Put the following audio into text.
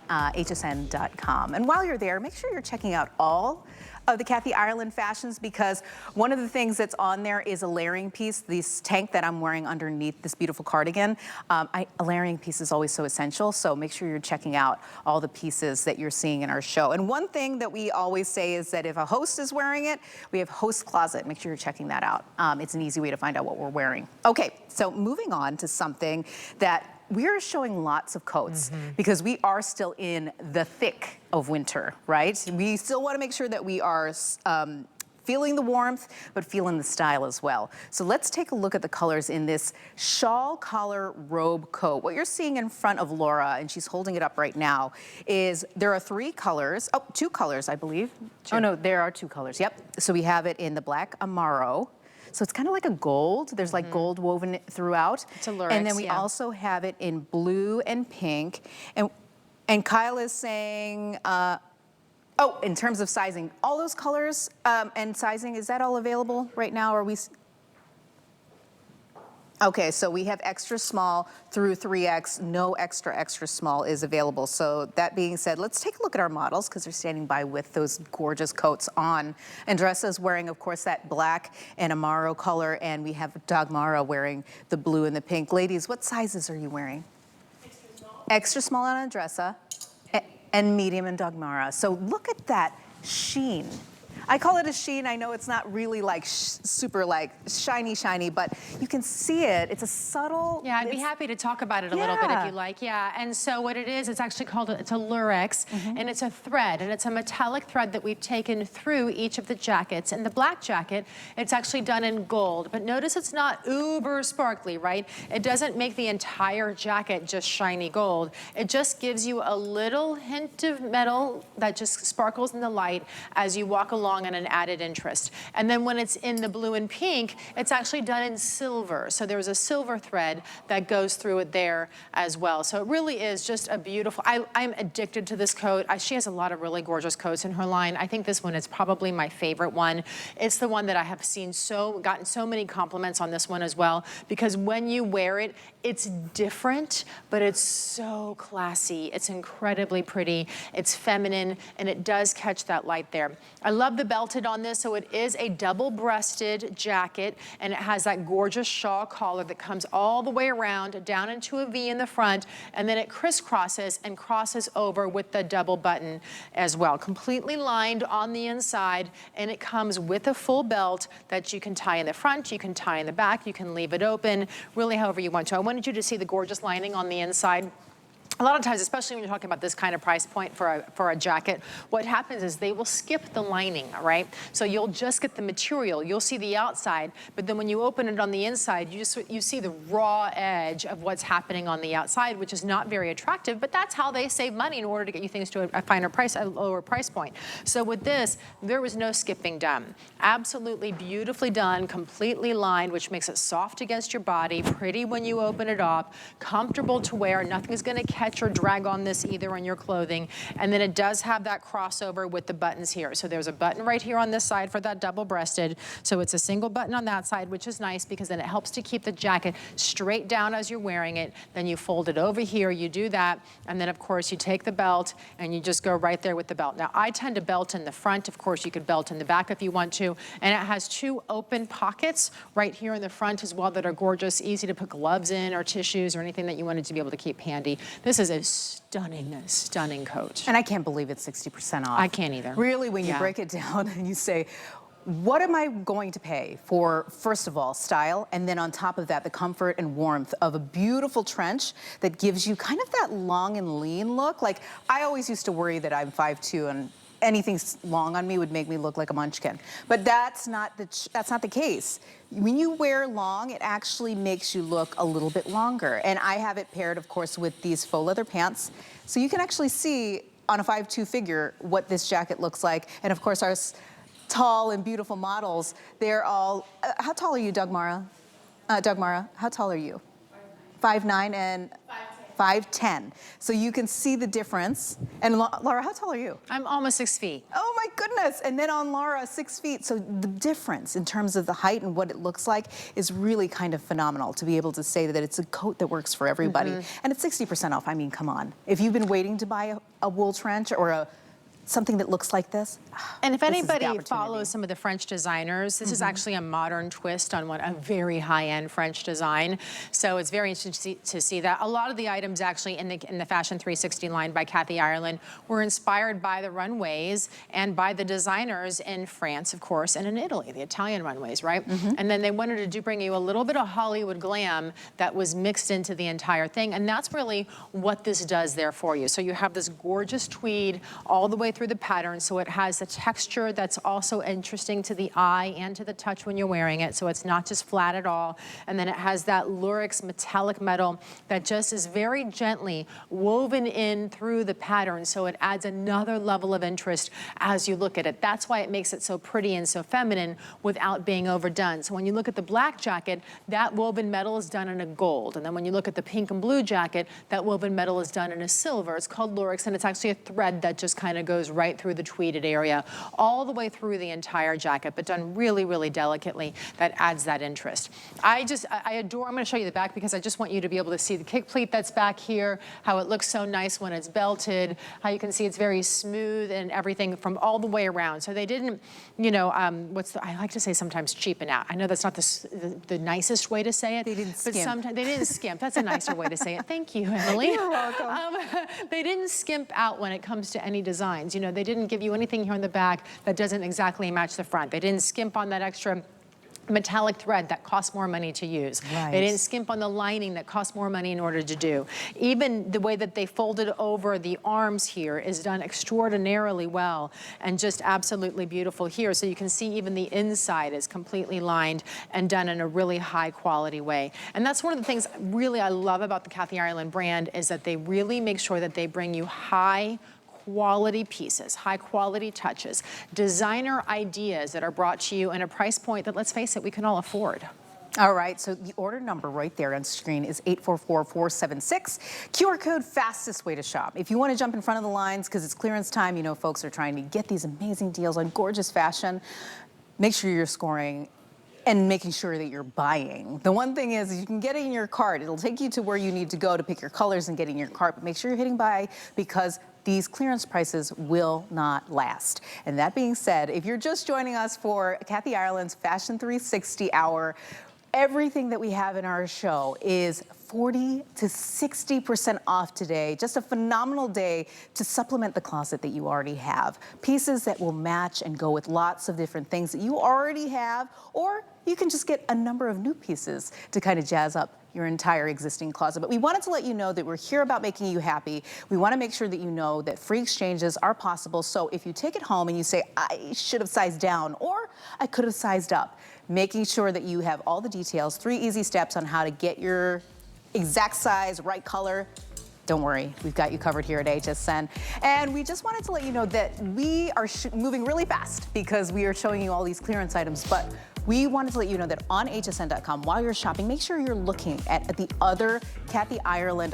hsn.com. And while you're there, make sure you're checking out all of the Kathy Ireland fashions, because one of the things that's on there is a layering piece, this tank that I'm wearing underneath this beautiful cardigan. A layering piece is always so essential, so make sure you're checking out all the pieces that you're seeing in our show. And one thing that we always say is that if a host is wearing it, we have Host Closet. Make sure you're checking that out. It's an easy way to find out what we're wearing. Okay, so moving on to something that we're showing lots of coats because we are still in the thick of winter, right? We still want to make sure that we are feeling the warmth, but feeling the style as well. So let's take a look at the colors in this Shawl Collar Robe Coat. What you're seeing in front of Laura, and she's holding it up right now, is there are two colors, I believe. Oh no, there are two colors, yep. So we have it in the black Amaro. So it's kind of like a gold. There's like gold woven throughout. It's a lurex, and then we also have it in blue and pink. And Kyle is saying, oh, in terms of sizing, all those colors and sizing, is that all available right now? Or are we? Okay, so we have extra small through 3X, no extra small is available. So that being said, let's take a look at our models because they're standing by with those gorgeous coats on. Andressa's wearing, of course, that black and Amaro color, and we have Dagmara wearing the blue and the pink. Ladies, what sizes are you wearing? Extra small. Extra small on Andressa and medium in Dagmara. So look at that sheen. I call it a sheen. I know it's not really like super like shiny, but you can see it. It's a subtle. Yeah, I'd be happy to talk about it a little bit if you like. Yeah, and so what it is, it's actually called, it's a lurex, and it's a thread, and it's a metallic thread that we've taken through each of the jackets. And the black jacket, it's actually done in gold, but notice it's not uber sparkly, right? It doesn't make the entire jacket just shiny gold. It just gives you a little hint of metal that just sparkles in the light as you walk along and an added interest. And then when it's in the blue and pink, it's actually done in silver. So there's a silver thread that goes through it there as well. So it really is just a beautiful, I'm addicted to this coat. She has a lot of really gorgeous coats in her line. I think this one is probably my favorite one. It's the one that I have seen gotten so many compliments on this one as well, because when you wear it, it's different, but it's so classy. It's incredibly pretty. It's feminine, and it does catch that light there. I love the belted on this, so it is a double-breasted jacket, and it has that gorgeous shawl collar that comes all the way around, down into a V in the front, and then it crisscrosses and crosses over with the double button as well. Completely lined on the inside, and it comes with a full belt that you can tie in the front, you can tie in the back, you can leave it open, really however you want to. I wanted you to see the gorgeous lining on the inside. A lot of times, especially when you're talking about this kind of price point for a jacket, what happens is they will skip the lining, right? So you'll just get the material. You'll see the outside, but then when you open it on the inside, you see the raw edge of what's happening on the outside, which is not very attractive, but that's how they save money in order to get you things to a finer price, a lower price point. So with this, there was no skipping done. Absolutely beautifully done, completely lined, which makes it soft against your body, pretty when you open it up, comfortable to wear. Nothing's gonna catch or drag on this either on your clothing. And then it does have that crossover with the buttons here. So there's a button right here on this side for that double-breasted. So it's a single button on that side, which is nice because then it helps to keep the jacket straight down as you're wearing it. Then you fold it over here, you do that, and then of course you take the belt and you just go right there with the belt. Now I tend to belt in the front. Of course you could belt in the back if you want to. And it has two open pockets right here in the front as well that are gorgeous, easy to put gloves in or tissues or anything that you wanted to be able to keep handy. This is a stunning coat. And I can't believe it's 60% off. I can't either. Really, when you break it down and you say, what am I going to pay for, first of all, style, and then on top of that, the comfort and warmth of a beautiful trench that gives you kind of that long and lean look? Like, I always used to worry that I'm 5'2", and anything long on me would make me look like a munchkin. But that's not the case. When you wear long, it actually makes you look a little bit longer. And I have it paired, of course, with these faux leather pants. So you can actually see on a 5'2" figure what this jacket looks like. And of course, our tall and beautiful models, they're all, how tall are you, Dagmara? Dagmara, how tall are you? 5'9" and 5'10". So you can see the difference. And Laura, how tall are you? I'm almost 6 feet. Oh my goodness. And then on Laura, 6 feet. So the difference in terms of the height and what it looks like is really kind of phenomenal to be able to say that it's a coat that works for everybody. And it's 60% off. I mean, come on. If you've been waiting to buy a wool trench or something that looks like this. And if anybody follows some of the French designers, this is actually a modern twist on a very high-end French design. So it's very interesting to see that. A lot of the items actually in the Fashion 360 line by Kathy Ireland were inspired by the runways and by the designers in France, of course, and in Italy, the Italian runways, right? And then they wanted to bring you a little bit of Hollywood glam that was mixed into the entire thing. And that's really what this does there for you. So you have this gorgeous tweed all the way through the pattern, so it has the texture that's also interesting to the eye and to the touch when you're wearing it, so it's not just flat at all. And then it has that lurex metallic metal that just is very gently woven in through the pattern, so it adds another level of interest as you look at it. That's why it makes it so pretty and so feminine without being overdone. So when you look at the black jacket, that woven metal is done in a gold, and then when you look at the pink and blue jacket, that woven metal is done in a silver. It's called lurex, and it's actually a thread that just kind of goes right through the tweeded area, all the way through the entire jacket, but done really, really delicately. That adds that interest. I adore, I'm gonna show you the back because I just want you to be able to see the kick pleat that's back here, how it looks so nice when it's belted, how you can see it's very smooth and everything from all the way around. So they didn't, you know, I like to say sometimes cheapen out. I know that's not the nicest way to say it. They didn't skimp. But sometimes they didn't skimp. That's a nicer way to say it. Thank you, Emily. You're welcome. They didn't skimp out when it comes to any designs. You know, they didn't give you anything here in the back that doesn't exactly match the front. They didn't skimp on that extra metallic thread that costs more money to use. Right. They didn't skimp on the lining that costs more money in order to do. Even the way that they folded over the arms here is done extraordinarily well and just absolutely beautiful here. So you can see even the inside is completely lined and done in a really high quality way. And that's one of the things really I love about the Kathy Ireland brand is that they really make sure that they bring you high quality pieces, high quality touches, designer ideas that are brought to you in a price point that, let's face it, we can all afford. All right, so the order number right there on screen is 844476. QR code, fastest way to shop. If you want to jump in front of the lines because it's clearance time, you know folks are trying to get these amazing deals on gorgeous fashion, make sure you're scoring and making sure that you're buying. The one thing is you can get it in your cart. It'll take you to where you need to go to pick your colors and get in your cart, but make sure you're hitting buy because these clearance prices will not last. And that being said, if you're just joining us for Kathy Ireland's Fashion 360 Hour, everything that we have in our show is 40 to 60% off today. Just a phenomenal day to supplement the closet that you already have. Pieces that will match and go with lots of different things that you already have, or you can just get a number of new pieces to kind of jazz up your entire existing closet. But we wanted to let you know that we're here about making you happy. We want to make sure that you know that free exchanges are possible. So if you take it home and you say, I should have sized down or I could have sized up, making sure that you have all the details, 3 easy steps on how to get your exact size, right color. Don't worry, we've got you covered here at HSN. And we just wanted to let you know that we are moving really fast because we are showing you all these clearance items, but we wanted to let you know that on hsn.com, while you're shopping, make sure you're looking at the other Kathy Ireland